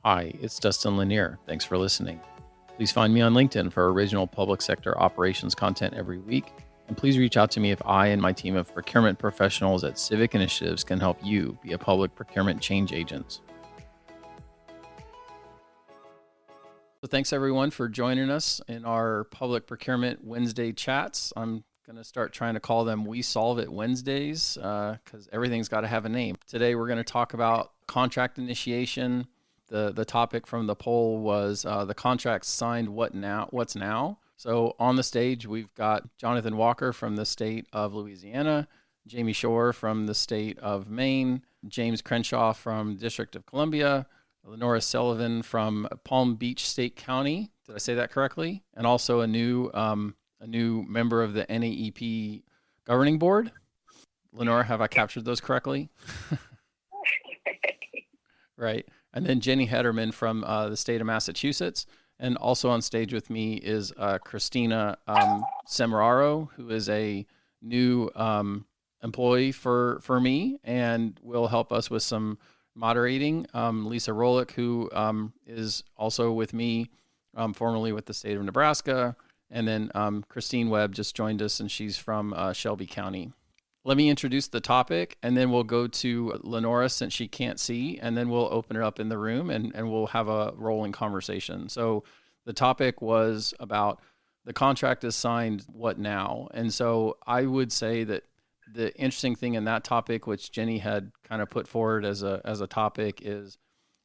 Hi, it's Dustin Lanier. Thanks for listening. Please find me on LinkedIn for original public sector operations content every week. And please reach out to me if I and my team of procurement professionals at Civic Initiatives can help you be a public procurement change agent. So thanks everyone for joining us in our public procurement Wednesday chats. I'm going to start trying to call them We Solve It Wednesdays because everything's got to have a name. Today we're going to talk about contract initiation. The topic from the poll was the contract signed, what's now? So on the stage, we've got Jonathan Walker from the state of Louisiana, Jaime Schorr from the state of Maine, James Crenshaw from the District of Columbia, Lenora Sevillian from Palm Beach State County. Did I say that correctly? And also a new member of the NAEP governing board. Lenora, have I captured those correctly? Right. And then Jenny Hedderman from the state of Massachusetts. And also on stage with me is Christina Semeraro, who is a new employee for me and will help us with some moderating. Lisa Rolik, who is also with me, formerly with the state of Nebraska. And then Christin Webb just joined us, and she's from Shelby County. Let me introduce the topic, and then we'll go to Lenora since she can't see, and then we'll open it up in the room, and we'll have a rolling conversation. So the topic was about the contract is signed, what now? And so I would say that the interesting thing in that topic, which Jenny had kind of put forward as a topic, is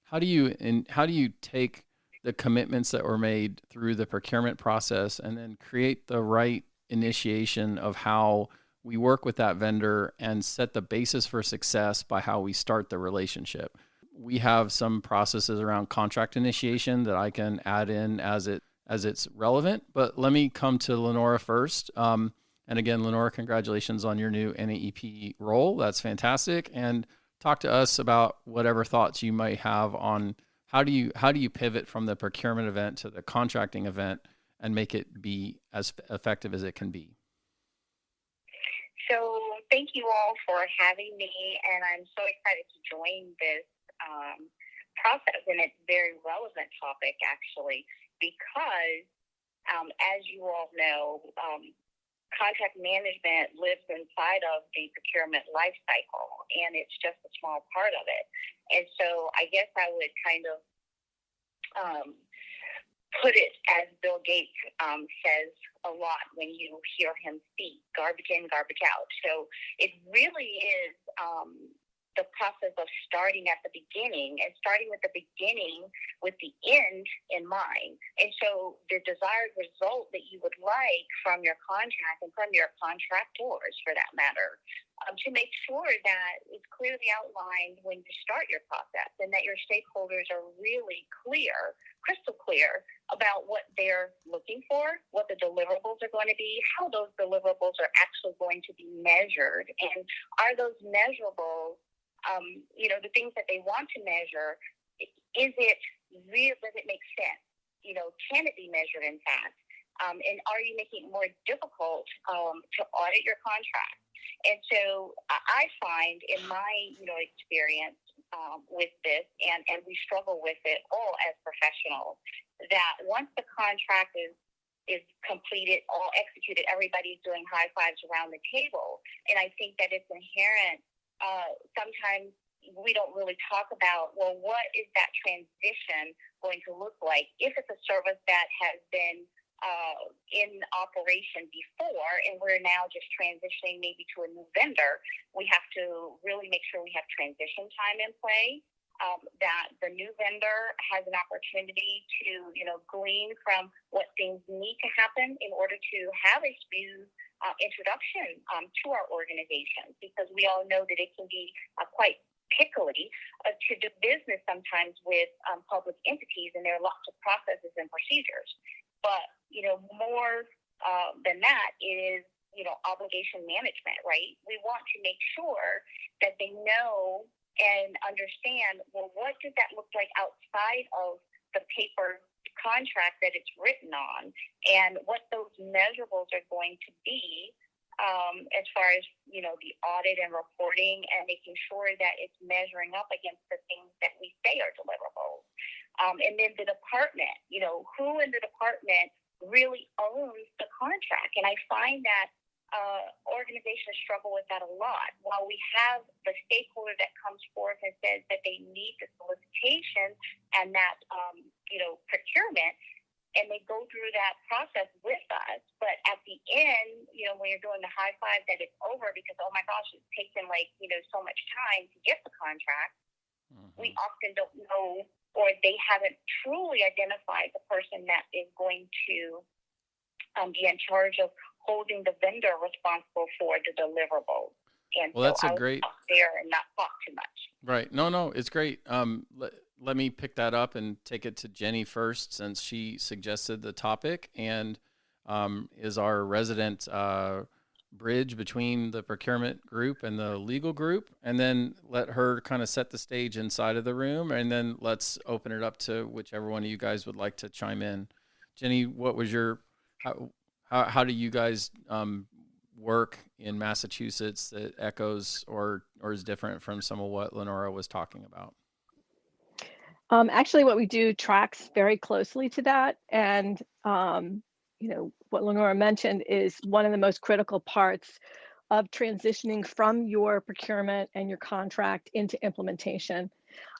how do you take the commitments that were made through the procurement process and then create the right initiation of how we work with that vendor and set the basis for success by how we start the relationship. We have some processes around contract initiation that I can add in as it's relevant, but let me come to Lenora first. And again, Lenora, congratulations on your new NAEP role. That's fantastic. And talk to us about whatever thoughts you might have on how do you pivot from the procurement event to the contracting event and make it be as effective as it can be. So thank you all for having me, and I'm so excited to join this process, and it's a very relevant topic, actually, because as you all know, contract management lives inside of the procurement life cycle, and it's just a small part of it. And so I guess I would kind of put it as Bill Gates says a lot when you hear him speak, garbage in, garbage out. So it really is the process of starting at the beginning and starting with the beginning with the end in mind. And so the desired result that you would like from your contract and from your contractors, for that matter, to make sure that it's clearly outlined when you start your process and that your stakeholders are really clear, crystal clear, about what they're looking for, what the deliverables are going to be, how those deliverables are actually going to be measured, and are those measurables, the things that they want to measure, is it real? Does it make sense? Can it be measured in fact? And are you making it more difficult to audit your contract? And so I find in my, experience with this, and we struggle with it all as professionals, that once the contract is completed, all executed, everybody's doing high fives around the table. And I think that it's inherent. Sometimes we don't really talk about, well, what is that transition going to look like? If it's a service that has been in operation before and we're now just transitioning maybe to a new vendor, we have to really make sure we have transition time in play, that the new vendor has an opportunity to, glean from what things need to happen in order to have a smooth introduction to our organization, because we all know that it can be quite pickly to do business sometimes with public entities, and there are lots of processes and procedures. But, more than that is, obligation management, right? We want to make sure that they know and understand, well, what does that look like outside of the paper contract that it's written on, and what those measurables are going to be as far as, the audit and reporting, and making sure that it's measuring up against the things that we say are deliverables. And then the department, who in the department really owns the contract. And I find that organizations struggle with that a lot. While we have the stakeholder that comes forth and says that they need the solicitation and that, procurement, and they go through that process with us. But at the end, when you're doing the high five that it's over because, oh my gosh, it's taken so much time to get the contract, we often don't know, or they haven't truly identified the person that is going to be in charge of holding the vendor responsible for the deliverables. And well, that's a great there and not talk too much. Right. No, it's great. Let me pick that up and take it to Jenny first, since she suggested the topic and is our resident bridge between the procurement group and the legal group, and then let her kind of set the stage inside of the room, and then let's open it up to whichever one of you guys would like to chime in. Jenny, what was your how do you guys work in Massachusetts that echoes or is different from some of what Lenora was talking about? Actually, what we do tracks very closely to that. And, what Lenora mentioned is one of the most critical parts of transitioning from your procurement and your contract into implementation.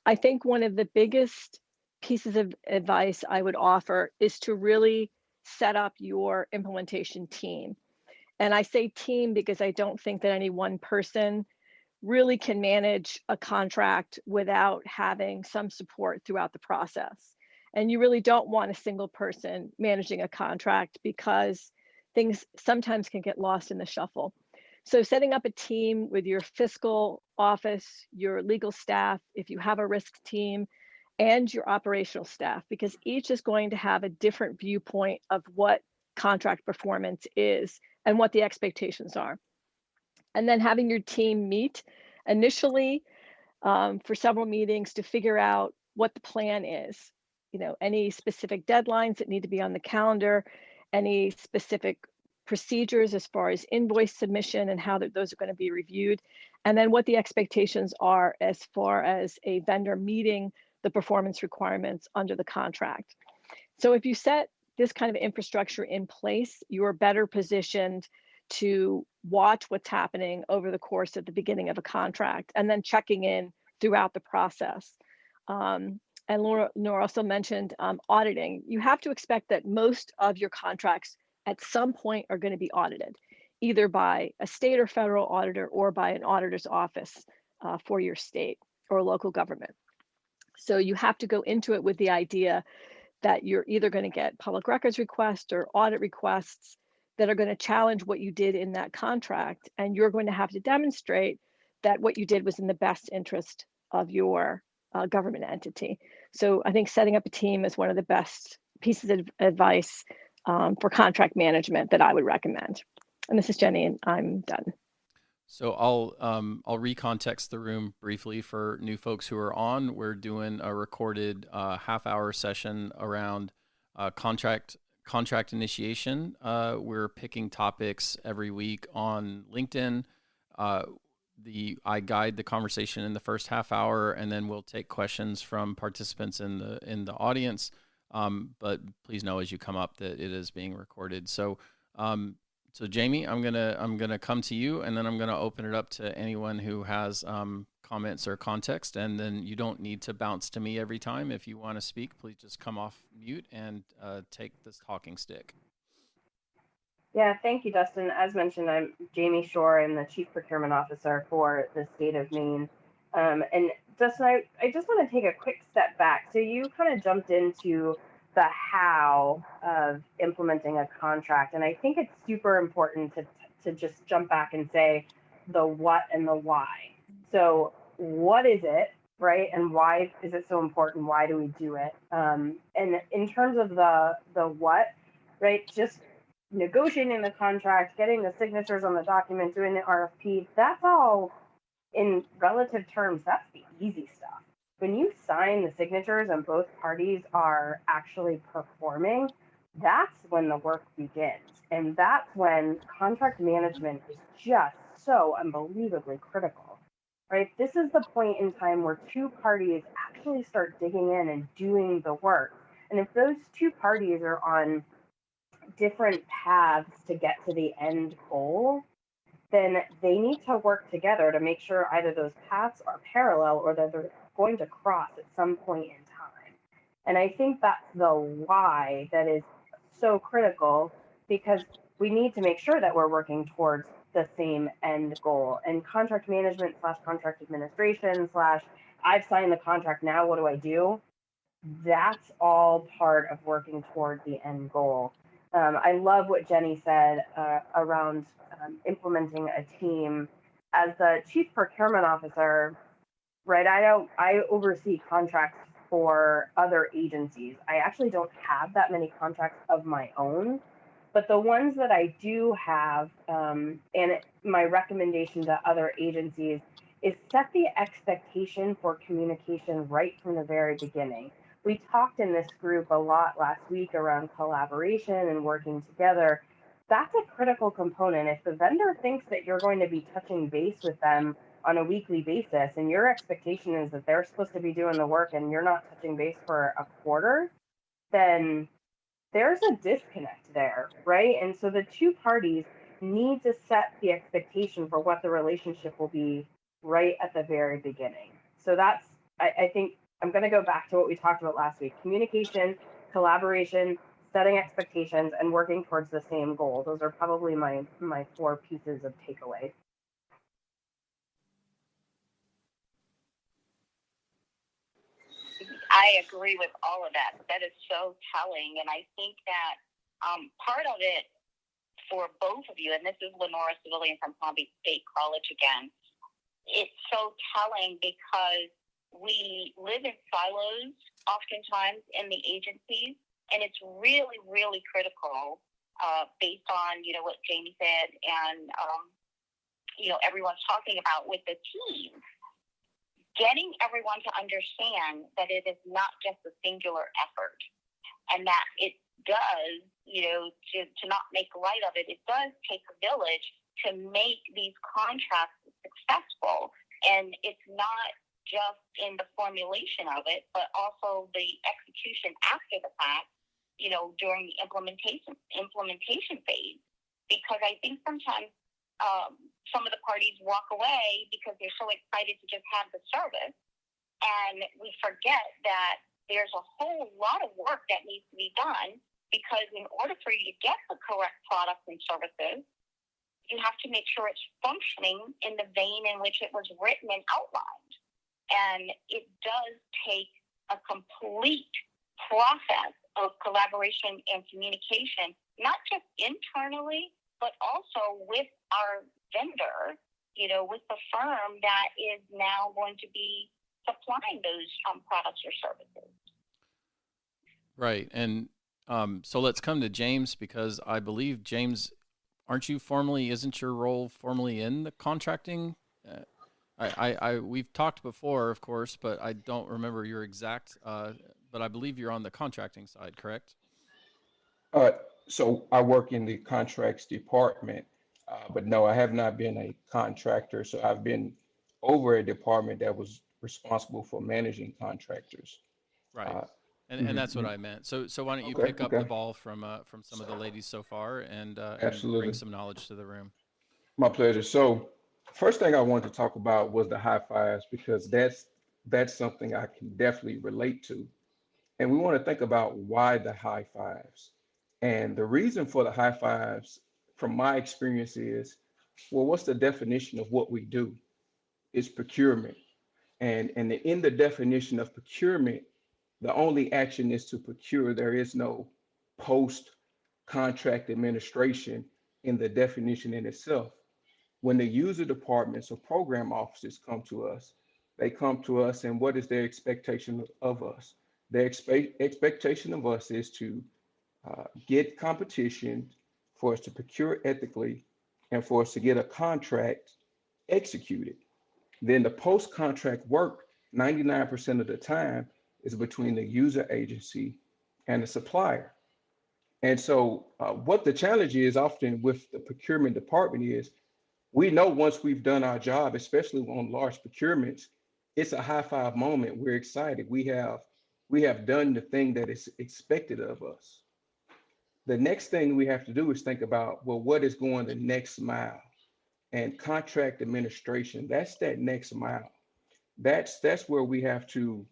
I think one of the biggest pieces of advice I would offer is to really set up your implementation team. And I say team because I don't think that any one person really can manage a contract without having some support throughout the process. And you really don't want a single person managing a contract because things sometimes can get lost in the shuffle. So setting up a team with your fiscal office, your legal staff, if you have a risk team, and your operational staff, because each is going to have a different viewpoint of what contract performance is and what the expectations are. And then having your team meet initially for several meetings to figure out what the plan is. Any specific deadlines that need to be on the calendar, any specific procedures as far as invoice submission and how those are going to be reviewed, and then what the expectations are as far as a vendor meeting the performance requirements under the contract. So if you set this kind of infrastructure in place, you're better positioned to watch what's happening over the course of the beginning of a contract and then checking in throughout the process. And Laura also mentioned auditing. You have to expect that most of your contracts at some point are going to be audited, either by a state or federal auditor or by an auditor's office for your state or local government. So you have to go into it with the idea that you're either going to get public records requests or audit requests that are going to challenge what you did in that contract. And you're going to have to demonstrate that what you did was in the best interest of your government entity. So I think setting up a team is one of the best pieces of advice for contract management that I would recommend. And this is Jenny, and I'm done. So I'll recontext the room briefly for new folks who are on. We're doing a recorded half-hour session around contract initiation. We're picking topics every week on LinkedIn. I guide the conversation in the first half hour, and then we'll take questions from participants in the audience. But please know as you come up that it is being recorded. So Jamie, I'm gonna come to you, and then I'm gonna open it up to anyone who has comments or context. And then you don't need to bounce to me every time. If you want to speak, please just come off mute and take this talking stick. Yeah, thank you, Dustin. As mentioned, I'm Jaime Schorr. I'm the Chief Procurement Officer for the state of Maine. And Dustin, I just want to take a quick step back. So you kind of jumped into the how of implementing a contract. And I think it's super important to just jump back and say the what and the why. So what is it, right? And why is it so important? Why do we do it? And in terms of the what, right, just negotiating the contract, getting the signatures on the document, doing the RFP, that's all in relative terms, that's the easy stuff. When you sign the signatures and both parties are actually performing, that's when the work begins. And that's when contract management is just so unbelievably critical, right? This is the point in time where two parties actually start digging in and doing the work. And if those two parties are on different paths to get to the end goal, then they need to work together to make sure either those paths are parallel or that they're going to cross at some point in time. And I think that's the why that is so critical, because we need to make sure that we're working towards the same end goal. And contract management / contract administration / I've signed the contract, now what do I do? That's all part of working toward the end goal. I love what Jenny said around implementing a team. As the chief procurement officer, right, I oversee contracts for other agencies. I actually don't have that many contracts of my own, but the ones that I do have, and my recommendation to other agencies is set the expectation for communication right from the very beginning. We talked in this group a lot last week around collaboration and working together. That's a critical component. If the vendor thinks that you're going to be touching base with them on a weekly basis and your expectation is that they're supposed to be doing the work and you're not touching base for a quarter, then there's a disconnect there, right? And so the two parties need to set the expectation for what the relationship will be right at the very beginning. So that's, I think, I'm going to go back to what we talked about last week: communication, collaboration, setting expectations, and working towards the same goal. Those are probably my 4 pieces of takeaway. I agree with all of that. That is so telling. And I think that part of it for both of you, and this is Lenora Sevillian from Palm Beach State College again, it's so telling because we live in silos oftentimes in the agencies, and it's really, really critical based on, what Jamie said and, everyone's talking about with the team, getting everyone to understand that it is not just a singular effort, and that it does, to not make light of it, it does take a village to make these contracts successful. And it's not just in the formulation of it, but also the execution after the fact, during the implementation phase. Because I think sometimes some of the parties walk away because they're so excited to just have the service, and we forget that there's a whole lot of work that needs to be done, because in order for you to get the correct products and services, you have to make sure it's functioning in the vein in which it was written and outlined. And it does take a complete process of collaboration and communication, not just internally, but also with our vendor, with the firm that is now going to be supplying those products or services. Right. And so let's come to James, because I believe, James, isn't your role formally in the contracting? We've talked before, of course, but I don't remember your exact, but I believe you're on the contracting side, correct? So I work in the contracts department, but no, I have not been a contractor. So I've been over a department that was responsible for managing contractors. Right. And that's what I meant. So why don't you pick up the ball from some of the ladies so far and bring some knowledge to the room. My pleasure. So first thing I wanted to talk about was the high fives, because that's something I can definitely relate to. And we want to think about why the high fives. And the reason for the high fives, from my experience, is, well, what's the definition of what we do? It's procurement. And in the definition of procurement, the only action is to procure. There is no post-contract administration in the definition in itself. When the user departments or program offices come to us, they come to us, and what is their expectation of us? Their expectation of us is to get competition, for us to procure ethically, and for us to get a contract executed. Then the post-contract work, 99% of the time, is between the user agency and the supplier. And so what the challenge is often with the procurement department is, we know once we've done our job, especially on large procurements, it's a high five moment. We're excited. We have done the thing that is expected of us. The next thing we have to do is think about, well, what is going the next mile? And contract administration, that's that next mile. That's where we have to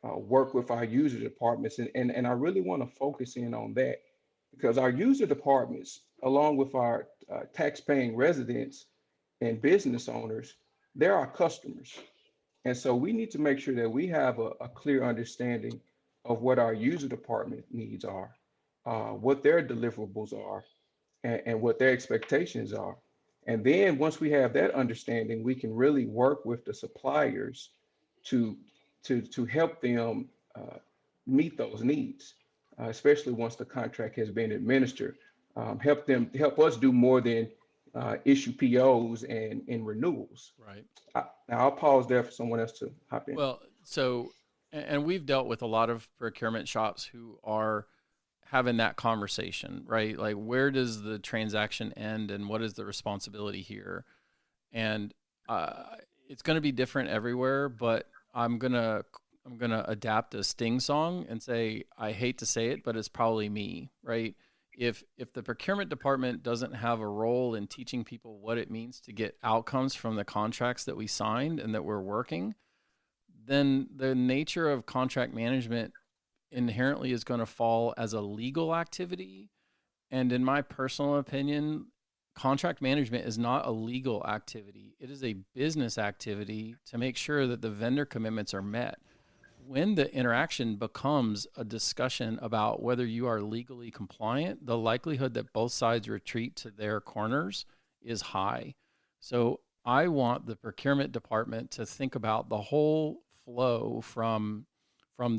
work with our user departments. And I really want to focus in on that, because our user departments, along with our tax-paying residents and business owners, they're our customers. And so we need to make sure that we have a clear understanding of what our user department needs are, what their deliverables are, and what their expectations are. And then once we have that understanding, we can really work with the suppliers to to help them meet those needs, especially once the contract has been administered. Help us do more than issue POs and renewals. Right. Now I'll pause there for someone else to hop in. Well, so, and we've dealt with a lot of procurement shops who are having that conversation, right? Like, where does the transaction end and what is the responsibility here? And it's going to be different everywhere, but I'm gonna adapt a Sting song and say, I hate to say it, but it's probably me, right? If the procurement department doesn't have a role in teaching people what it means to get outcomes from the contracts that we signed and that we're working, then the nature of contract management inherently is going to fall as a legal activity. And in my personal opinion, contract management is not a legal activity. It is a business activity to make sure that the vendor commitments are met. When the interaction becomes a discussion about whether you are legally compliant, the likelihood that both sides retreat to their corners is high. So I want the procurement department to think about the whole flow from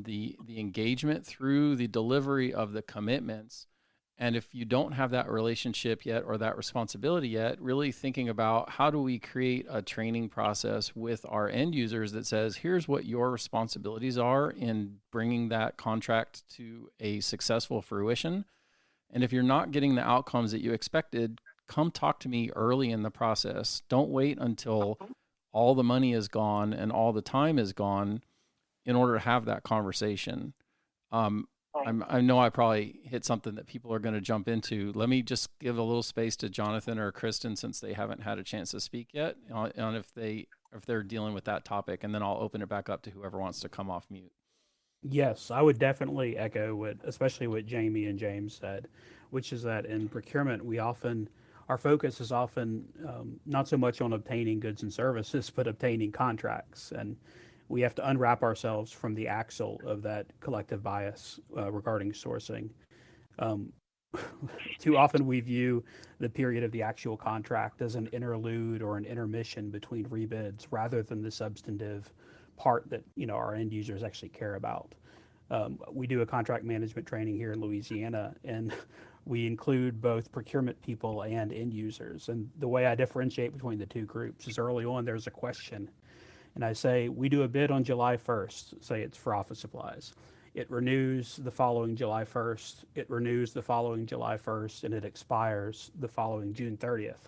the engagement through the delivery of the commitments. And if you don't have that relationship yet or that responsibility yet, really thinking about how do we create a training process with our end users that says, here's what your responsibilities are in bringing that contract to a successful fruition. And if you're not getting the outcomes that you expected, come talk to me early in the process. Don't wait until all the money is gone and all the time is gone in order to have that conversation. I know I probably hit something that people are going to jump into. Let me just give a little space to Jonathan or Christin, since they haven't had a chance to speak yet, on if they're dealing with that topic, and then I'll open it back up to whoever wants to come off mute. Yes, I would definitely echo especially what Jamie and James said, which is that in procurement, our focus is often not so much on obtaining goods and services, but obtaining contracts. And we have to unwrap ourselves from the axle of that collective bias regarding sourcing. Too often we view the period of the actual contract as an interlude or an intermission between rebids rather than the substantive part that our end users actually care about. We do a contract management training here in Louisiana, and we include both procurement people and end users. And the way I differentiate between the two groups is early on there's a question. And I say, we do a bid on July 1st, say it's for office supplies. It renews the following July 1st, it renews the following July 1st, and it expires the following June 30th.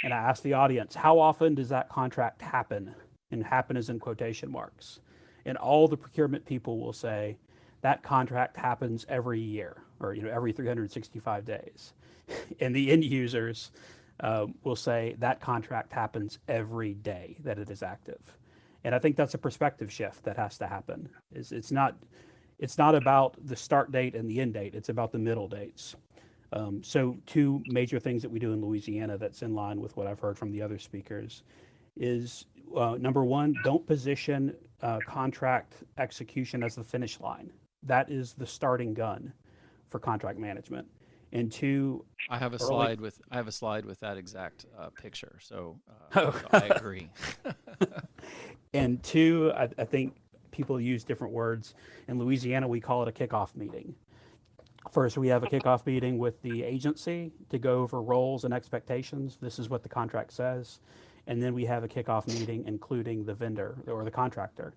And I ask the audience, how often does that contract happen? And happen is in quotation marks. And all the procurement people will say, that contract happens every year, or every 365 days. And the end users will say that contract happens every day that it is active. And I think that's a perspective shift that has to happen. It's not about the start date and the end date, it's about the middle dates. So two major things that we do in Louisiana that's in line with what I've heard from the other speakers is number one, don't position contract execution as the finish line. That is the starting gun for contract management. And two, I have a slide with that exact picture. So I agree. And two, I think people use different words. In Louisiana, we call it a kickoff meeting. First, we have a kickoff meeting with the agency to go over roles and expectations. This is what the contract says. And then we have a kickoff meeting including the vendor or the contractor.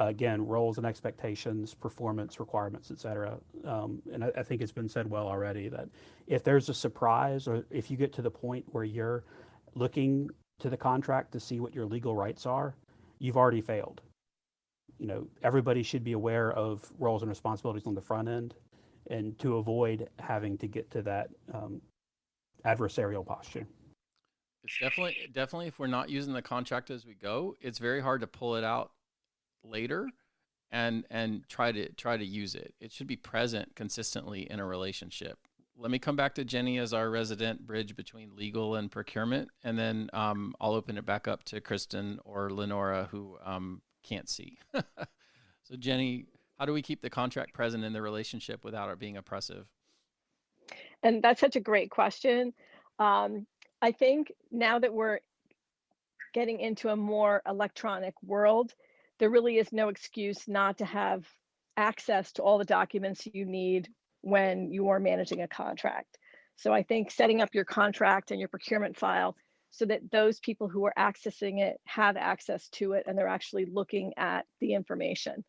Again, roles and expectations, performance requirements, et cetera. And I think it's been said well already that if there's a surprise or if you get to the point where you're looking to the contract to see what your legal rights are you've already failed. Everybody should be aware of roles and responsibilities on the front end, and to avoid having to get to that adversarial posture. It's definitely if we're not using the contract as we go, it's very hard to pull it out later and try to use it. It should be present consistently in a relationship. Let me come back to Jenny as our resident bridge between legal and procurement, and then I'll open it back up to Christin or Lenora, who can't see. So Jenny, how do we keep the contract present in the relationship without it being oppressive? And that's such a great question. I think now that we're getting into a more electronic world, there really is no excuse not to have access to all the documents you need when you are managing a contract. So I think setting up your contract and your procurement file so that those people who are accessing it have access to it and they're actually looking at the information.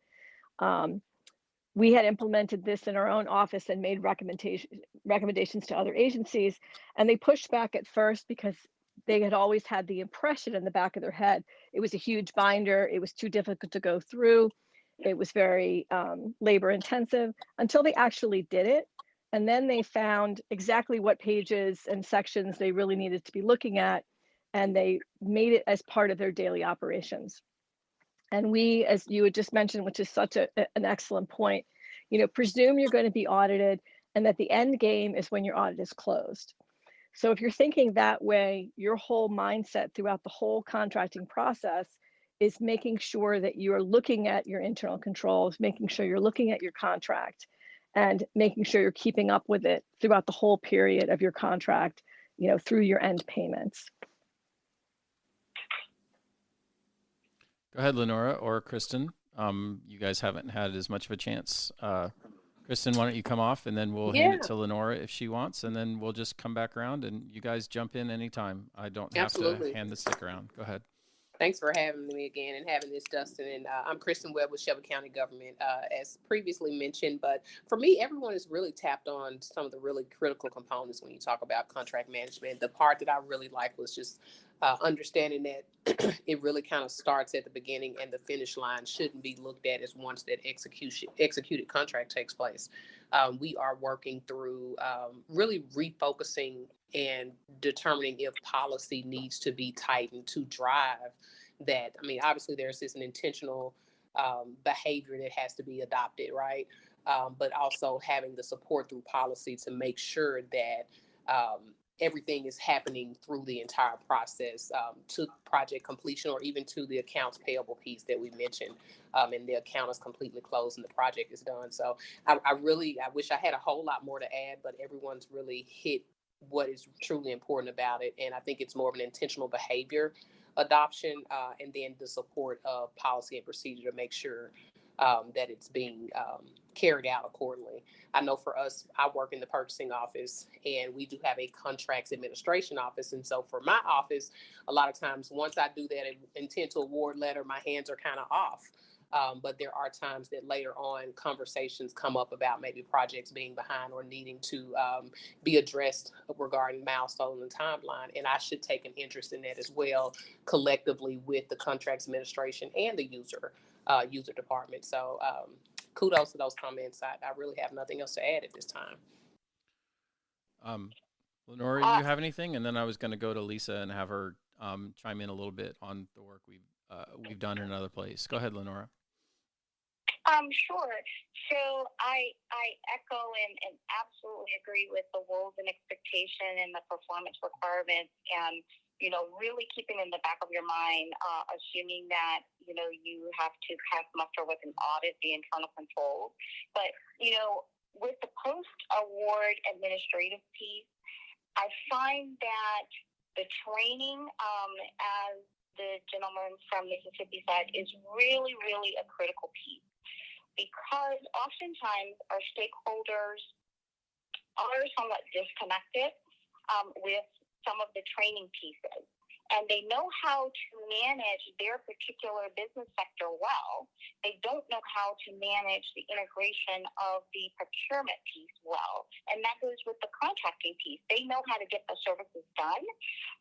We had implemented this in our own office and made recommendations to other agencies, and they pushed back at first because they had always had the impression in the back of their head it was a huge binder, it was too difficult to go through, it was very labor intensive, until they actually did it. And then they found exactly what pages and sections they really needed to be looking at, and they made it as part of their daily operations. And we, as you had just mentioned, which is such an excellent point, presume you're going to be audited and that the end game is when your audit is closed. So if you're thinking that way, your whole mindset throughout the whole contracting process is making sure that you are looking at your internal controls, making sure you're looking at your contract, and making sure you're keeping up with it throughout the whole period of your contract, through your end payments. Go ahead, Lenora or Christin. You guys haven't had as much of a chance. Christin, why don't you come off, and then we'll hand it to Lenora if she wants, and then we'll just come back around, and you guys jump in anytime. I don't have to hand the stick around. Go ahead. Thanks for having me again and having this, Dustin. And I'm Christin Webb with Shelby County Government, as previously mentioned. But for me, everyone has really tapped on some of the really critical components when you talk about contract management. The part that I really like was just understanding that it really kind of starts at the beginning, and the finish line shouldn't be looked at as once that executed contract takes place. We are working through really refocusing and determining if policy needs to be tightened to drive that. I mean, obviously there's this an intentional behavior that has to be adopted, right? But also having the support through policy to make sure that everything is happening through the entire process to project completion, or even to the accounts payable piece that we mentioned, and the account is completely closed and the project is done. So I wish I had a whole lot more to add, but everyone's really hit what is truly important about it. And I think it's more of an intentional behavior adoption, and then the support of policy and procedure to make sure that it's being carried out accordingly. I know for us, I work in the purchasing office, and we do have a contracts administration office. And so for my office, a lot of times once I do that intent to award letter, my hands are kind of off. But there are times that later on conversations come up about maybe projects being behind or needing to be addressed regarding milestones and timeline. And I should take an interest in that as well, collectively with the contracts administration and the user department. So kudos to those comments. I really have nothing else to add at this time. Lenora, you have anything? And then I was going to go to Lisa and have her chime in a little bit on the work we've done in another place. Go ahead, Lenora. Sure. So I echo and absolutely agree with the roles and expectation and the performance requirements, and really keeping in the back of your mind, assuming that you have to pass muster with an audit the internal controls. But with the post-award administrative piece, I find that the training, as the gentleman from Mississippi said, is really, really a critical piece, because oftentimes our stakeholders are somewhat disconnected with some of the training pieces. and they know how to manage their particular business sector well. They don't know how to manage the integration of the procurement piece well. And that goes with the contracting piece. They know how to get the services done,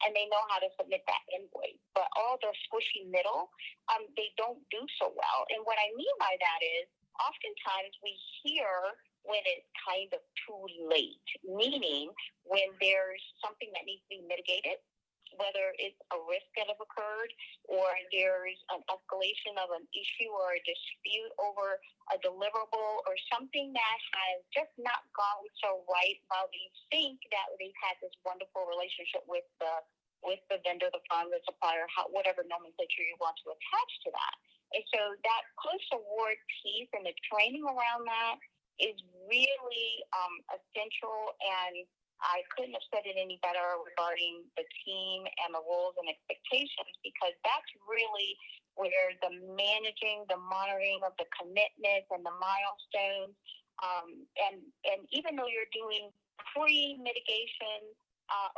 and they know how to submit that invoice. But all the squishy middle, they don't do so well. And what I mean by that is, oftentimes we hear when it's kind of too late, meaning when there's something that needs to be mitigated, whether it's a risk that have occurred or there's an escalation of an issue or a dispute over a deliverable or something that has just not gone so right while they think that they've had this wonderful relationship with the vendor, the fund, the supplier, whatever nomenclature you want to attach to that. And so that post-award piece and the training around that is really essential, and I couldn't have said it any better regarding the team and the roles and expectations, because that's really where the managing, the monitoring of the commitments and the milestones, and even though you're doing pre-mitigation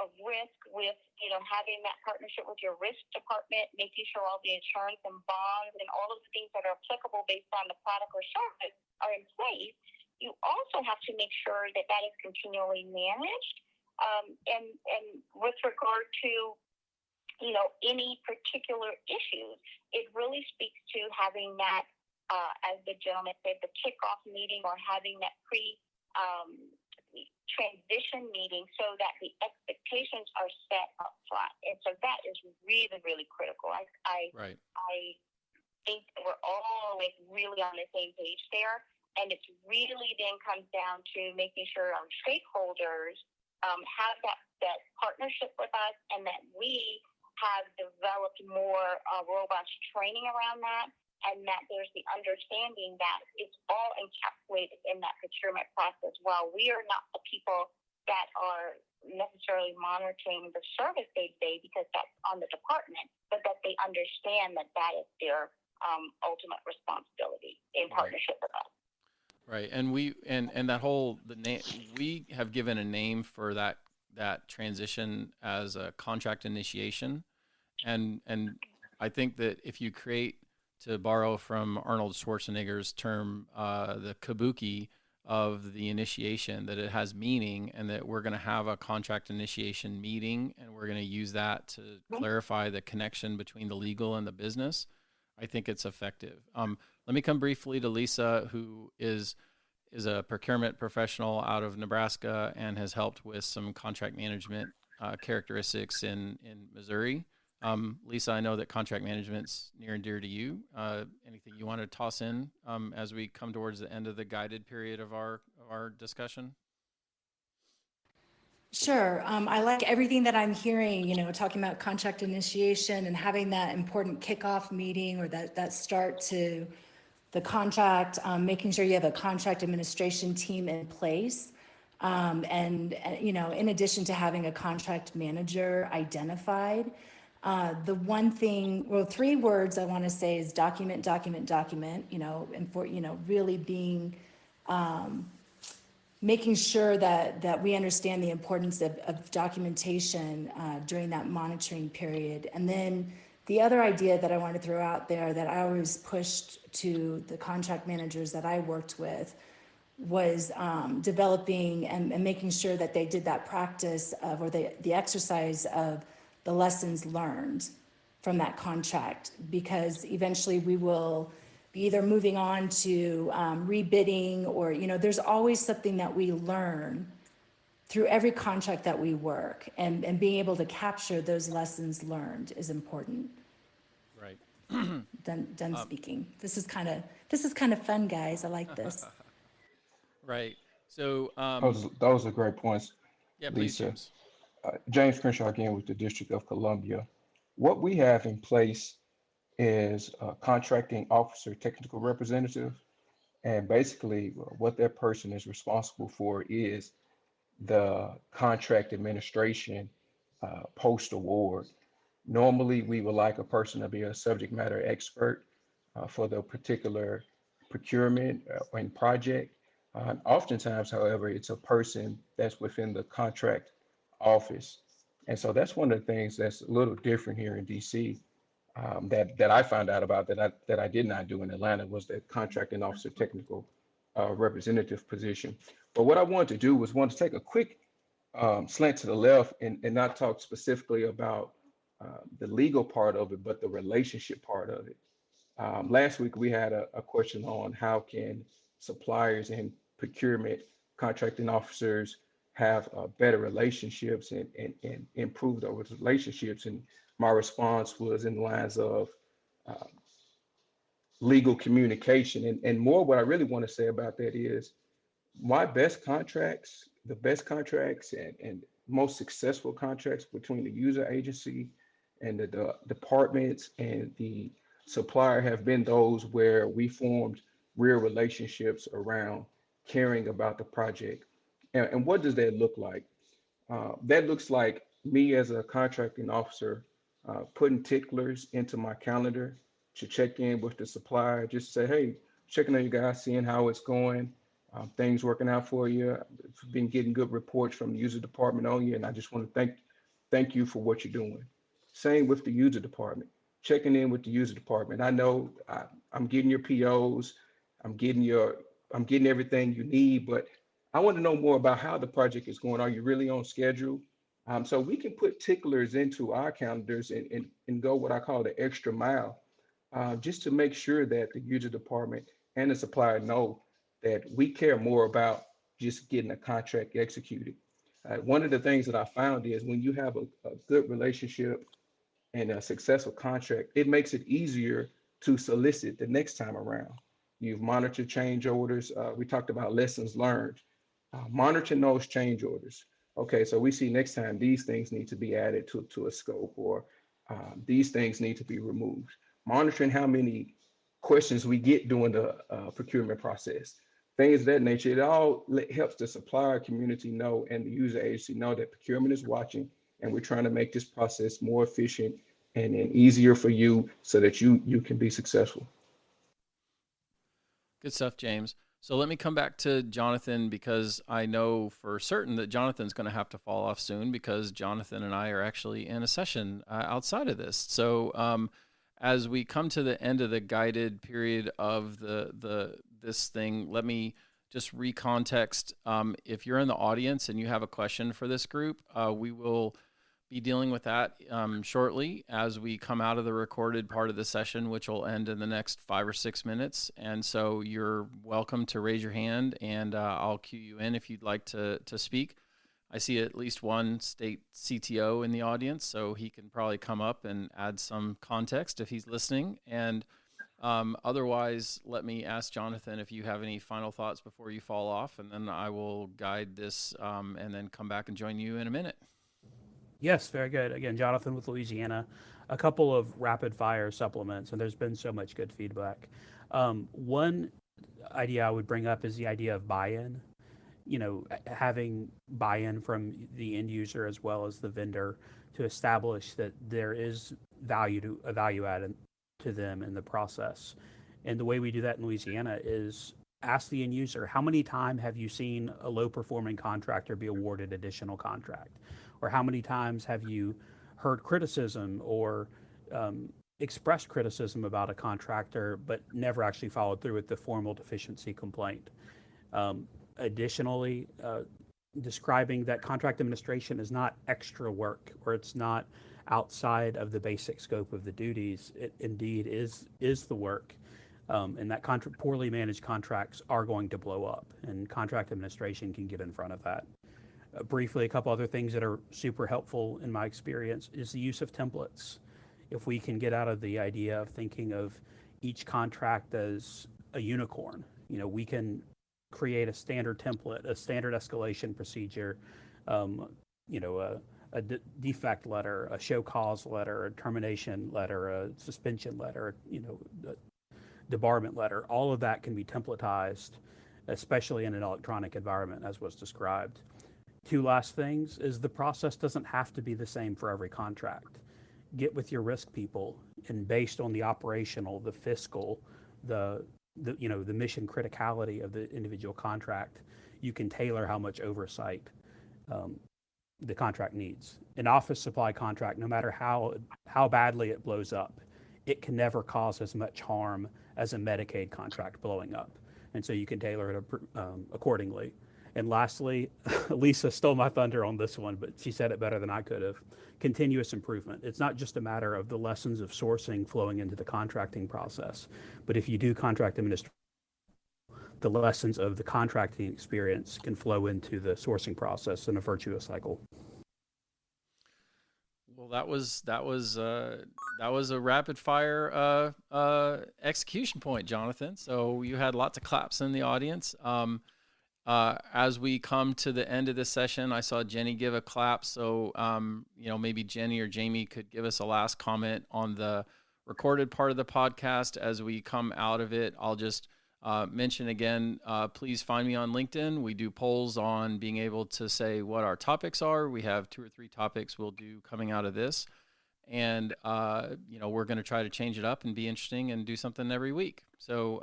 of risk with, having that partnership with your risk department, making sure all the insurance and bonds and all of the things that are applicable based on the product or service are in place, you also have to make sure that that is continually managed. And with regard to, any particular issues, it really speaks to having that, as the gentleman said, the kickoff meeting, or having that transition meeting so that the expectations are set up front. And so that is really, really critical. I think that we're all really on the same page there. And it's really then comes down to making sure our stakeholders have that partnership with us, and that we have developed more robust training around that, and that there's the understanding that it's all encapsulated in that procurement process. While we are not the people that are necessarily monitoring the service day-to-day, because that's on the department, but that they understand that that is their ultimate responsibility in partnership with us. Right, and we we have given a name for that transition as a contract initiation, and I think that if you create, to borrow from Arnold Schwarzenegger's term, the kabuki of the initiation, that it has meaning, and that we're going to have a contract initiation meeting, and we're going to use that to clarify the connection between the legal and the business. I think it's effective. Let me come briefly to Lisa, who is a procurement professional out of Nebraska and has helped with some contract management characteristics in Missouri. Lisa, I know that contract management's near and dear to you. Anything you want to toss in as we come towards the end of the guided period of our discussion? Sure. I like everything that I'm hearing, talking about contract initiation and having that important kickoff meeting, or that start to the contract, making sure you have a contract administration team in place. And in addition to having a contract manager identified, the one thing, three words I want to say is document, and for, really being, making sure that we understand the importance of documentation during that monitoring period. And then the other idea that I want to throw out there that I always pushed to the contract managers that I worked with was developing and making sure that they did that practice of, or the exercise of, the lessons learned from that contract, because eventually we will be either moving on to rebidding, or, there's always something that we learn through every contract that we work, and being able to capture those lessons learned is important. Right. Done speaking. This is kind of fun, guys. I like this. Right. So those are great points. Yeah, please, Lisa. James. James Crenshaw again with the District of Columbia. What we have in place is a contracting officer technical representative, and basically what that person is responsible for is the contract administration post-award. Normally, we would like a person to be a subject matter expert for the particular procurement and project. Oftentimes, however, it's a person that's within the contract office. And so that's one of the things that's a little different here in DC, that I found out about that I did not do in Atlanta, was the contracting officer technical representative position. But what I wanted to do was want to take a quick slant to the left and not talk specifically about the legal part of it, but the relationship part of it. Last week we had a question on how can suppliers and procurement contracting officers have better relationships and improve those relationships. And my response was in the lines of uh, legal communication. And more, what I really want to say about that is my best contracts, the best contracts and most successful contracts between the user agency and the departments and the supplier have been those where we formed real relationships around caring about the project. And what does that look like? That looks like me as a contracting officer putting ticklers into my calendar to check in with the supplier, just say, hey, checking on you guys, seeing how it's going, things working out for you. I've been getting good reports from the user department on you, and I just want to thank you for what you're doing. Same with the user department, checking in with the user department. I know I'm getting your POs, I'm getting everything you need, but I want to know more about how the project is going. Are you really on schedule? So we can put ticklers into our calendars and go what I call the extra mile, just to make sure that the user department and the supplier know that we care more about just getting a contract executed. One of the things that I found is when you have a good relationship and a successful contract, it makes it easier to solicit the next time around. You've monitored change orders. We talked about lessons learned. Monitoring those change orders. Okay, so we see next time these things need to be added to a scope, or these things need to be removed. Monitoring how many questions we get during the procurement process, things of that nature. It all helps the supplier community know and the user agency know that procurement is watching, and we're trying to make this process more efficient and easier for you so that you can be successful. Good stuff, James. So let me come back to Jonathan, because I know for certain that Jonathan's going to have to fall off soon, because Jonathan and I are actually in a session outside of this. So as we come to the end of the guided period of this thing, let me just recontext. If you're in the audience and you have a question for this group, we will be dealing with that shortly as we come out of the recorded part of the session, which will end in the next 5 or 6 minutes. And so you're welcome to raise your hand, and I'll cue you in if you'd like to speak. I see at least one state CTO in the audience, so he can probably come up and add some context if he's listening. And otherwise, let me ask Jonathan if you have any final thoughts before you fall off, and then I will guide this and then come back and join you in a minute. Yes, very good. Again, Jonathan with Louisiana. A couple of rapid fire supplements, and there's been so much good feedback. One idea I would bring up is the idea of buy-in. Having buy-in from the end user as well as the vendor to establish that there is a value added to them in the process. And the way we do that in Louisiana is ask the end user, how many times have you seen a low performing contractor be awarded additional contract? Or how many times have you heard criticism or expressed criticism about a contractor, but never actually followed through with the formal deficiency complaint? Additionally, describing that contract administration is not extra work, or it's not outside of the basic scope of the duties. It indeed is the work. And that poorly managed contracts are going to blow up, and contract administration can get in front of that. Briefly, a couple other things that are super helpful in my experience is the use of templates. If we can get out of the idea of thinking of each contract as a unicorn, we can create a standard template, a standard escalation procedure, a defect letter, a show cause letter, a termination letter, a suspension letter, a debarment letter. All of that can be templatized, especially in an electronic environment, as was described. Two last things is the process doesn't have to be the same for every contract. Get with your risk people, and based on the operational, the fiscal, the mission criticality of the individual contract, you can tailor how much oversight the contract needs. An office supply contract, no matter how badly it blows up, it can never cause as much harm as a Medicaid contract blowing up. And so you can tailor it accordingly. And lastly, Lisa stole my thunder on this one, but she said it better than I could have. Continuous improvement. It's not just a matter of the lessons of sourcing flowing into the contracting process, but if you do contract administration, the lessons of the contracting experience can flow into the sourcing process in a virtuous cycle. Well, that was a rapid fire execution point, Jonathan. So you had lots of claps in the audience. As we come to the end of this session, I saw Jenny give a clap. So, maybe Jenny or Jamie could give us a last comment on the recorded part of the podcast. As we come out of it, I'll just mention again, please find me on LinkedIn. We do polls on being able to say what our topics are. We have 2 or 3 topics we'll do coming out of this. And, we're going to try to change it up and be interesting and do something every week. So,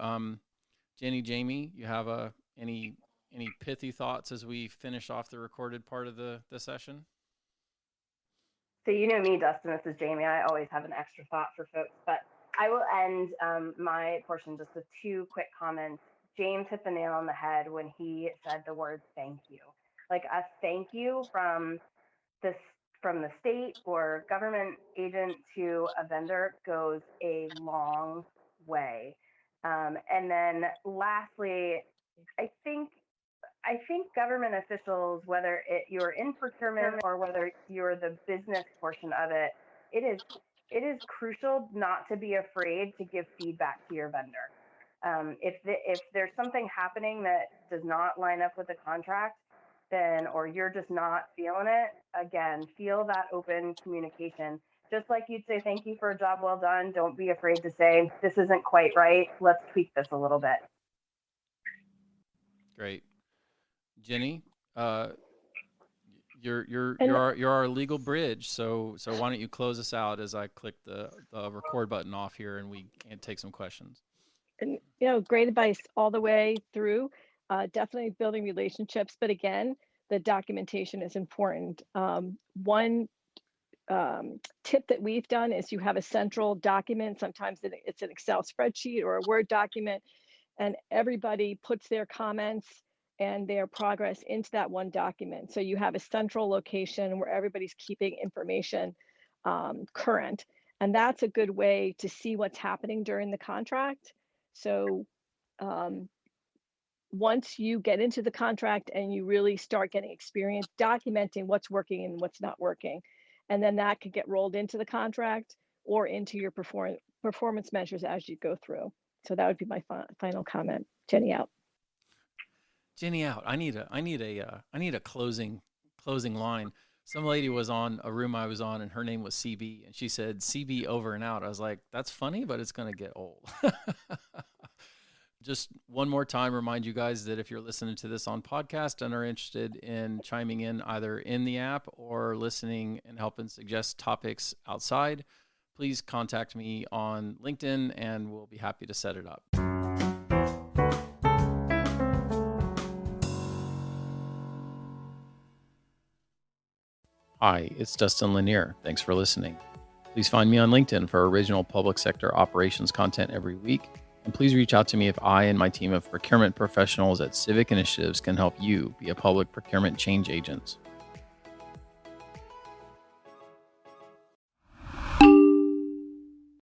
Jenny, Jamie, you have any pithy thoughts as we finish off the recorded part of the session? So you know me, Dustin, this is Jamie. I always have an extra thought for folks, but I will end my portion just with 2 quick comments. James hit the nail on the head when he said the word thank you. Like a thank you from the state or government agent to a vendor goes a long way. And then lastly, I think government officials, whether you're in procurement or whether you're the business portion of it, it is crucial not to be afraid to give feedback to your vendor. If there's something happening that does not line up with the contract, or you're just not feeling it, again, feel that open communication. Just like you'd say thank you for a job well done, don't be afraid to say this isn't quite right. Let's tweak this a little bit. Great. Jenny, you're our legal bridge. So why don't you close us out as I click the record button off here and we can take some questions. And great advice all the way through. Definitely building relationships, but again, the documentation is important. One tip that we've done is you have a central document. Sometimes it's an Excel spreadsheet or a Word document, and everybody puts their comments and their progress into that one document. So you have a central location where everybody's keeping information current. And that's a good way to see what's happening during the contract. So once you get into the contract and you really start getting experience documenting what's working and what's not working, and then that could get rolled into the contract or into your performance measures as you go through. So that would be my final comment. Jenny out. Jenny out. I need a closing line. Some lady was on a room I was on and her name was CB and she said CB over and out. I was like, that's funny, but it's going to get old. Just one more time, remind you guys that if you're listening to this on podcast and are interested in chiming in either in the app or listening and helping suggest topics outside, please contact me on LinkedIn and we'll be happy to set it up. Hi, it's Dustin Lanier. Thanks for listening. Please find me on LinkedIn for original public sector operations content every week. And please reach out to me if I and my team of procurement professionals at Civic Initiatives can help you be a public procurement change agent.